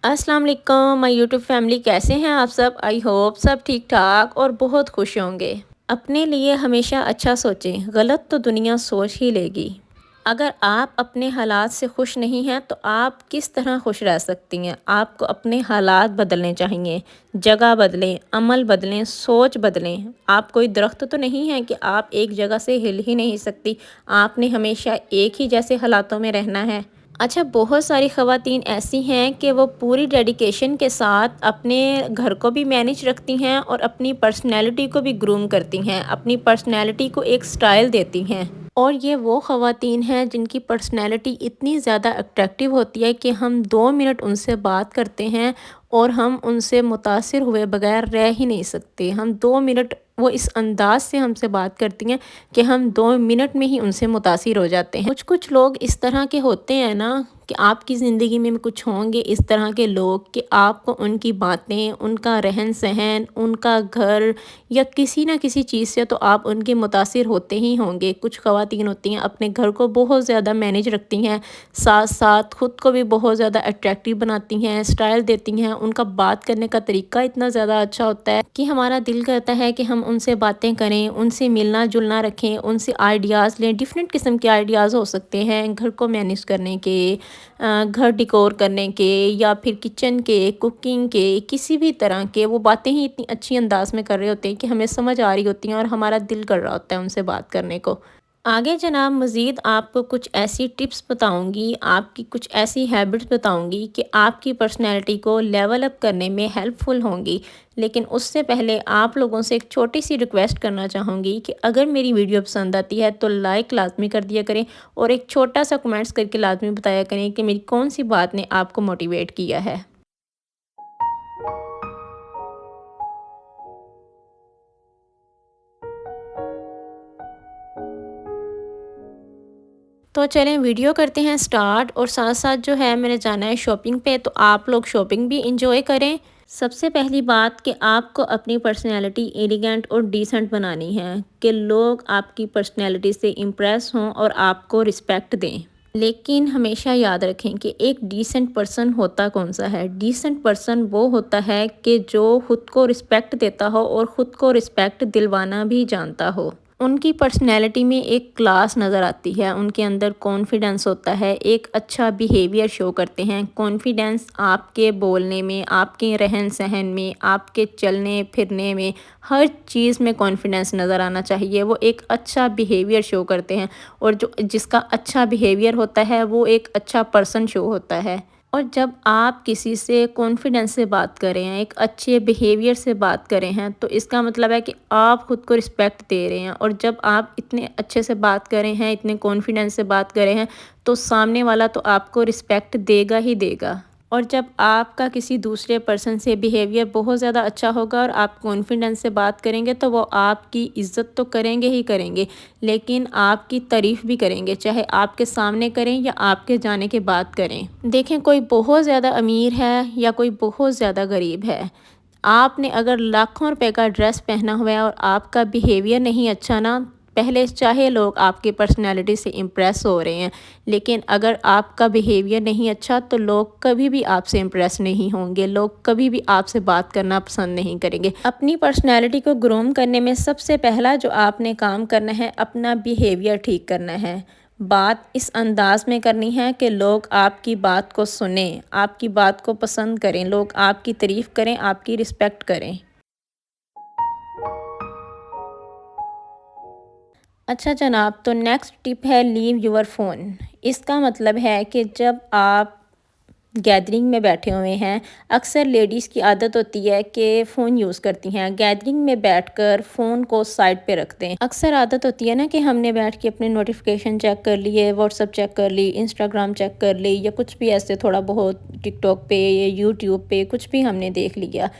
अस्सलाम वालेकुम my YouTube family, कैसे हैं आप सब। आई होप सब ठीक ठाक और बहुत खुश होंगे। अपने लिए हमेशा अच्छा सोचें, गलत तो दुनिया सोच ही लेगी। अगर आप अपने हालात से खुश नहीं हैं तो आप किस तरह खुश रह सकती हैं। आपको अपने हालात बदलने चाहिए, जगह बदलें, अमल बदलें, सोच बदलें। आप कोई दरख्त तो नहीं है कि आप एक जगह से हिल ही नहीं सकती। आपने हमेशा एक ही जैसे हालातों में रहना है। अच्छा, बहुत सारी ख़वातीन ऐसी हैं कि वो पूरी डेडिकेशन के साथ अपने घर को भी मैनेज रखती हैं और अपनी पर्सनैलिटी को भी ग्रूम करती हैं, अपनी पर्सनैलिटी को एक स्टाइल देती हैं। और ये वो ख़वातीन हैं जिनकी पर्सनैलिटी इतनी ज़्यादा अट्रैक्टिव होती है कि हम 2 मिनट उनसे बात करते हैं और हम उनसे मुतासिर हुए बगैर रह ही नहीं सकते। हम 2 मिनट, वो इस अंदाज से हमसे बात करती हैं कि हम 2 मिनट में ही उनसे मुतासिर हो जाते हैं। कुछ कुछ लोग इस तरह के होते हैं ना कि आपकी ज़िंदगी में कुछ होंगे इस तरह के लोग कि आपको उनकी बातें, उनका रहन सहन, उनका घर या किसी ना किसी चीज़ से तो आप उनके मुतासिर होते ही होंगे। कुछ ख़वातीन होती हैं अपने घर को बहुत ज़्यादा मैनेज रखती हैं, साथ साथ ख़ुद को भी बहुत ज़्यादा अट्रैक्टिव बनाती हैं, स्टाइल देती हैं। उनका बात करने का तरीका इतना ज़्यादा अच्छा होता है कि हमारा दिल करता है कि हम उनसे बातें करें, उनसे मिलना जुलना रखें, उनसे आइडियाज़ लें। डिफरेंट किस्म के आइडियाज़ हो सकते हैं घर को मैनेज करने के, घर डिकोर करने के, या फिर किचन के, कुकिंग के, किसी भी तरह के। वो बातें ही इतनी अच्छी अंदाज में कर रहे होते हैं कि हमें समझ आ रही होती हैं और हमारा दिल कर रहा होता है उनसे बात करने को। आगे जनाब मज़ीद आपको कुछ ऐसी टिप्स बताऊंगी, आपकी कुछ ऐसी हैबिट्स बताऊंगी कि आपकी पर्सनैलिटी को लेवल अप करने में हेल्पफुल होंगी। लेकिन उससे पहले आप लोगों से एक छोटी सी रिक्वेस्ट करना चाहूँगी कि अगर मेरी वीडियो पसंद आती है तो लाइक लाजमी कर दिया करें और एक छोटा सा कमेंट्स करके लाजमी बताया करें कि मेरी कौन सी बात ने आपको मोटिवेट किया है। तो चलें वीडियो करते हैं स्टार्ट, और साथ साथ जो है मैंने जाना है शॉपिंग पे, तो आप लोग शॉपिंग भी इंजॉय करें। सबसे पहली बात कि आपको अपनी पर्सनैलिटी एलिगेंट और डिसेंट बनानी है कि लोग आपकी पर्सनैलिटी से इम्प्रेस हों और आपको रिस्पेक्ट दें। लेकिन हमेशा याद रखें कि एक डिसेंट पर्सन होता कौन सा है। डिसेंट पर्सन वो होता है कि जो ख़ुद को रिस्पेक्ट देता हो और ख़ुद को रिस्पेक्ट दिलवाना भी जानता हो। उनकी पर्सनैलिटी में एक क्लास नज़र आती है, उनके अंदर कॉन्फिडेंस होता है, एक अच्छा बिहेवियर शो करते हैं। कॉन्फिडेंस आपके बोलने में, आपके रहन सहन में, आपके चलने फिरने में, हर चीज़ में कॉन्फिडेंस नज़र आना चाहिए। वो एक अच्छा बिहेवियर शो करते हैं, और जो जिसका अच्छा बिहेवियर होता है वो एक अच्छा पर्सन शो होता है। और जब आप किसी से कॉन्फिडेंस से बात करें हैं, एक अच्छे बिहेवियर से बात करें हैं, तो इसका मतलब है कि आप ख़ुद को रिस्पेक्ट दे रहे हैं। और जब आप इतने अच्छे से बात करें हैं, इतने कॉन्फिडेंस से बात करें हैं, तो सामने वाला तो आपको रिस्पेक्ट देगा ही देगा। और जब आपका किसी दूसरे पर्सन से बिहेवियर बहुत ज़्यादा अच्छा होगा और आप कॉन्फिडेंस से बात करेंगे, तो वो आपकी इज़्ज़त तो करेंगे ही करेंगे, लेकिन आपकी तारीफ़ भी करेंगे, चाहे आपके सामने करें या आपके जाने के बाद करें। देखें, कोई बहुत ज़्यादा अमीर है या कोई बहुत ज़्यादा गरीब है, आपने अगर लाखों रुपए का ड्रेस पहना हुआ है और आपका बिहेवियर नहीं अच्छा ना, पहले चाहे लोग आपकी पर्सनैलिटी से इम्प्रेस हो रहे हैं, लेकिन अगर आपका बिहेवियर नहीं अच्छा तो लोग कभी भी आपसे इम्प्रेस नहीं होंगे, लोग कभी भी आपसे बात करना पसंद नहीं करेंगे। अपनी पर्सनैलिटी को ग्रूम करने में सबसे पहला जो आपने काम करना है, अपना बिहेवियर ठीक करना है। बात इस अंदाज में करनी है कि लोग आपकी बात को सुनें, आपकी बात को पसंद करें, लोग आपकी तारीफ़ करें, आपकी रिस्पेक्ट करें। अच्छा जनाब, तो नेक्स्ट टिप है लीव योर फ़ोन। इसका मतलब है कि जब आप गैदरिंग में बैठे हुए हैं, अक्सर लेडीज़ की आदत होती है कि फ़ोन यूज़ करती हैं, गैदरिंग में बैठकर फ़ोन को साइड पे रख दें। अक्सर आदत होती है ना कि हमने बैठ के अपने नोटिफिकेशन चेक कर लिए, व्हाट्सअप चेक कर ली, इंस्टाग्राम चेक कर ली, या कुछ भी ऐसे थोड़ा बहुत टिकटॉक पे या यूट्यूब पे कुछ भी हमने देख लिया।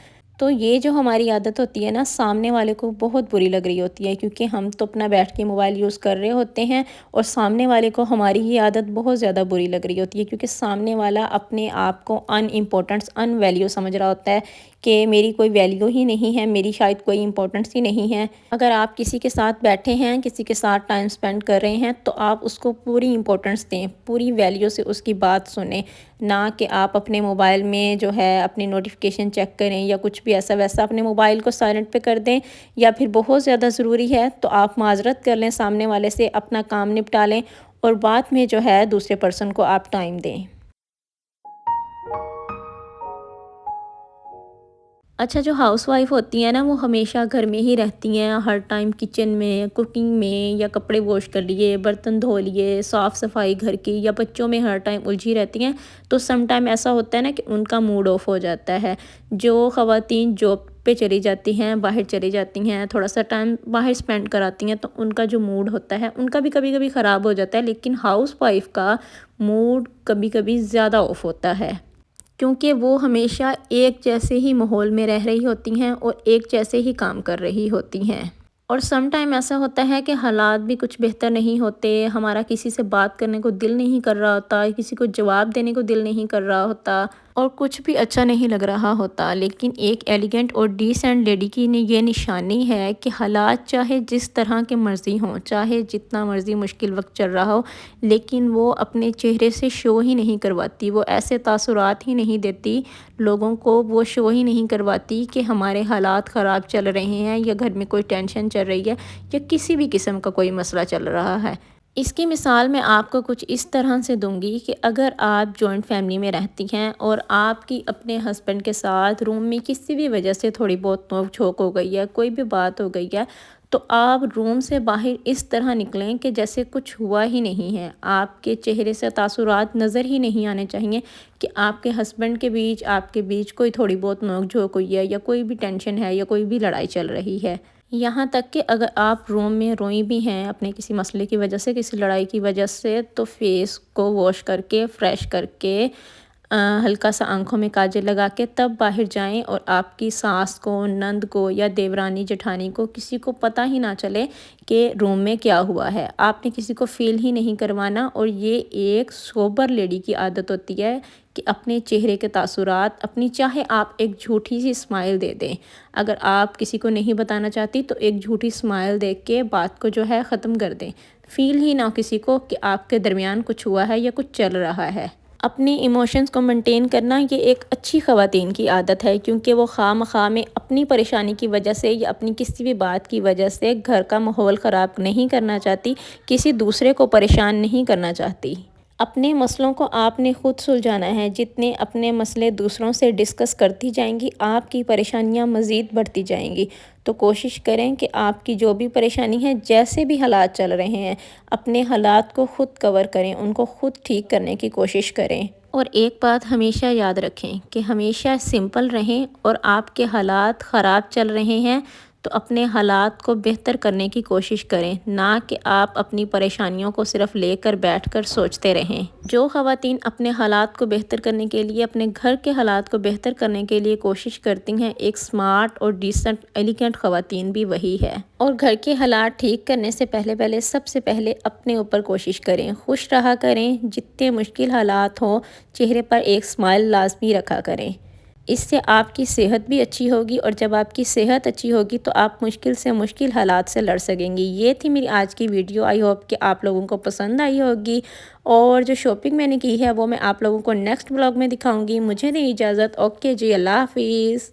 تو یہ جو ہماری عادت ہوتی ہے نا، سامنے والے کو بہت بری لگ رہی ہوتی ہے، کیونکہ ہم تو اپنا بیٹھ کے موبائل یوز کر رہے ہوتے ہیں اور سامنے والے کو ہماری یہ عادت بہت زیادہ بری لگ رہی ہوتی ہے، کیونکہ سامنے والا اپنے آپ کو ان امپورٹنس، ان ویلیو سمجھ رہا ہوتا ہے کہ میری کوئی ویلیو ہی نہیں ہے، میری شاید کوئی امپورٹنس ہی نہیں ہے۔ اگر آپ کسی کے ساتھ بیٹھے ہیں، کسی کے ساتھ ٹائم سپینڈ کر رہے ہیں، تو آپ اس کو پوری امپورٹنس دیں، پوری ویلیو سے اس کی بات سنیں، نہ کہ آپ اپنے موبائل میں جو ہے اپنی نوٹیفیکیشن چیک کریں یا کچھ بھی ایسا ویسا، اپنے موبائل کو سائلنٹ پہ کر دیں، یا پھر بہت زیادہ ضروری ہے تو آپ معذرت کر لیں سامنے والے سے، اپنا کام نپٹا لیں اور بعد میں جو ہے دوسرے پرسن کو آپ ٹائم دیں۔ اچھا، جو ہاؤس وائف ہوتی ہیں نا، وہ ہمیشہ گھر میں ہی رہتی ہیں، ہر ٹائم کچن میں، کوکنگ میں، یا کپڑے واش کر لیے، برتن دھو لیے، صاف صفائی گھر کی، یا بچوں میں ہر ٹائم الجھی رہتی ہیں، تو سم ٹائم ایسا ہوتا ہے نا کہ ان کا موڈ آف ہو جاتا ہے۔ جو خواتین جاب پہ چلی جاتی ہیں، باہر چلی جاتی ہیں، تھوڑا سا ٹائم باہر سپینڈ کراتی ہیں، تو ان کا جو موڈ ہوتا ہے ان کا بھی کبھی کبھی خراب ہو جاتا ہے، لیکن ہاؤس وائف کا موڈ کبھی کبھی زیادہ آف ہوتا ہے، کیونکہ وہ ہمیشہ ایک جیسے ہی ماحول میں رہ رہی ہوتی ہیں اور ایک جیسے ہی کام کر رہی ہوتی ہیں۔ اور سم ٹائم ایسا ہوتا ہے کہ حالات بھی کچھ بہتر نہیں ہوتے، ہمارا کسی سے بات کرنے کو دل نہیں کر رہا ہوتا، کسی کو جواب دینے کو دل نہیں کر رہا ہوتا، اور کچھ بھی اچھا نہیں لگ رہا ہوتا، لیکن ایک ایلیگنٹ اور ڈیسنٹ لیڈی کی یہ نشانی ہے کہ حالات چاہے جس طرح کے مرضی ہوں، چاہے جتنا مرضی مشکل وقت چل رہا ہو، لیکن وہ اپنے چہرے سے شو ہی نہیں کرواتی، وہ ایسے تاثرات ہی نہیں دیتی لوگوں کو، وہ شو ہی نہیں کرواتی کہ ہمارے حالات خراب چل رہے ہیں، یا گھر میں کوئی ٹینشن چل رہی ہے، یا کسی بھی قسم کا کوئی مسئلہ چل رہا ہے۔ اس کی مثال میں آپ کو کچھ اس طرح سے دوں گی کہ اگر آپ جوائنٹ فیملی میں رہتی ہیں اور آپ کی اپنے ہسبینڈ کے ساتھ روم میں کسی بھی وجہ سے تھوڑی بہت نوک جھوک ہو گئی ہے، کوئی بھی بات ہو گئی ہے، تو آپ روم سے باہر اس طرح نکلیں کہ جیسے کچھ ہوا ہی نہیں ہے، آپ کے چہرے سے تاثرات نظر ہی نہیں آنے چاہیے کہ آپ کے ہسبینڈ کے بیچ، آپ کے بیچ کوئی تھوڑی بہت نوک جھوک ہوئی ہے، یا کوئی بھی ٹینشن ہے، یا کوئی بھی لڑائی چل رہی ہے۔ یہاں تک کہ اگر آپ روم میں روئی بھی ہیں اپنے کسی مسئلے کی وجہ سے، کسی لڑائی کی وجہ سے، تو فیس کو واش کر کے، فریش کر کے، ہلکا سا آنکھوں میں کاجل لگا کے تب باہر جائیں، اور آپ کی ساس کو، نند کو، یا دیورانی جٹھانی کو، کسی کو پتہ ہی نہ چلے کہ روم میں کیا ہوا ہے، آپ نے کسی کو فیل ہی نہیں کروانا۔ اور یہ ایک سوبر لیڈی کی عادت ہوتی ہے کہ اپنے چہرے کے تاثرات اپنی، چاہے آپ ایک جھوٹی سی اسمائل دے دیں، اگر آپ کسی کو نہیں بتانا چاہتی تو ایک جھوٹی اسمائل دے کے بات کو جو ہے ختم کر دیں، فیل ہی نہ کسی کو کہ آپ کے درمیان کچھ ہوا ہے یا کچھ چل رہا ہے۔ اپنی ایموشنز کو مینٹین کرنا یہ ایک اچھی خواتین کی عادت ہے، کیونکہ وہ خواہ مخواہ میں اپنی پریشانی کی وجہ سے یا اپنی کسی بھی بات کی وجہ سے گھر کا ماحول خراب نہیں کرنا چاہتی، کسی دوسرے کو پریشان نہیں کرنا چاہتی۔ اپنے مسئلوں کو آپ نے خود سلجھانا ہے، جتنے اپنے مسئلے دوسروں سے ڈسکس کرتی جائیں گی، آپ کی پریشانیاں مزید بڑھتی جائیں گی۔ تو کوشش کریں کہ آپ کی جو بھی پریشانی ہے، جیسے بھی حالات چل رہے ہیں، اپنے حالات کو خود کور کریں، ان کو خود ٹھیک کرنے کی کوشش کریں۔ اور ایک بات ہمیشہ یاد رکھیں کہ ہمیشہ سمپل رہیں، اور آپ کے حالات خراب چل رہے ہیں تو اپنے حالات کو بہتر کرنے کی کوشش کریں، نہ کہ آپ اپنی پریشانیوں کو صرف لے کر بیٹھ کر سوچتے رہیں۔ جو خواتین اپنے حالات کو بہتر کرنے کے لیے، اپنے گھر کے حالات کو بہتر کرنے کے لیے کوشش کرتی ہیں، ایک سمارٹ اور ڈیسنٹ ایلیگنٹ خواتین بھی وہی ہے۔ اور گھر کے حالات ٹھیک کرنے سے پہلے سب سے پہلے اپنے اوپر کوشش کریں، خوش رہا کریں، جتنے مشکل حالات ہوں چہرے پر ایک سمائل لازمی رکھا کریں۔ اس سے آپ کی صحت بھی اچھی ہوگی، اور جب آپ کی صحت اچھی ہوگی تو آپ مشکل سے مشکل حالات سے لڑ سکیں گی۔ یہ تھی میری آج کی ویڈیو، آئی ہوپ کہ آپ لوگوں کو پسند آئی ہوگی، اور جو شاپنگ میں نے کی ہے وہ میں آپ لوگوں کو نیکسٹ بلاگ میں دکھاؤں گی۔ مجھے دیں اجازت، اوکے جی، اللہ حافظ۔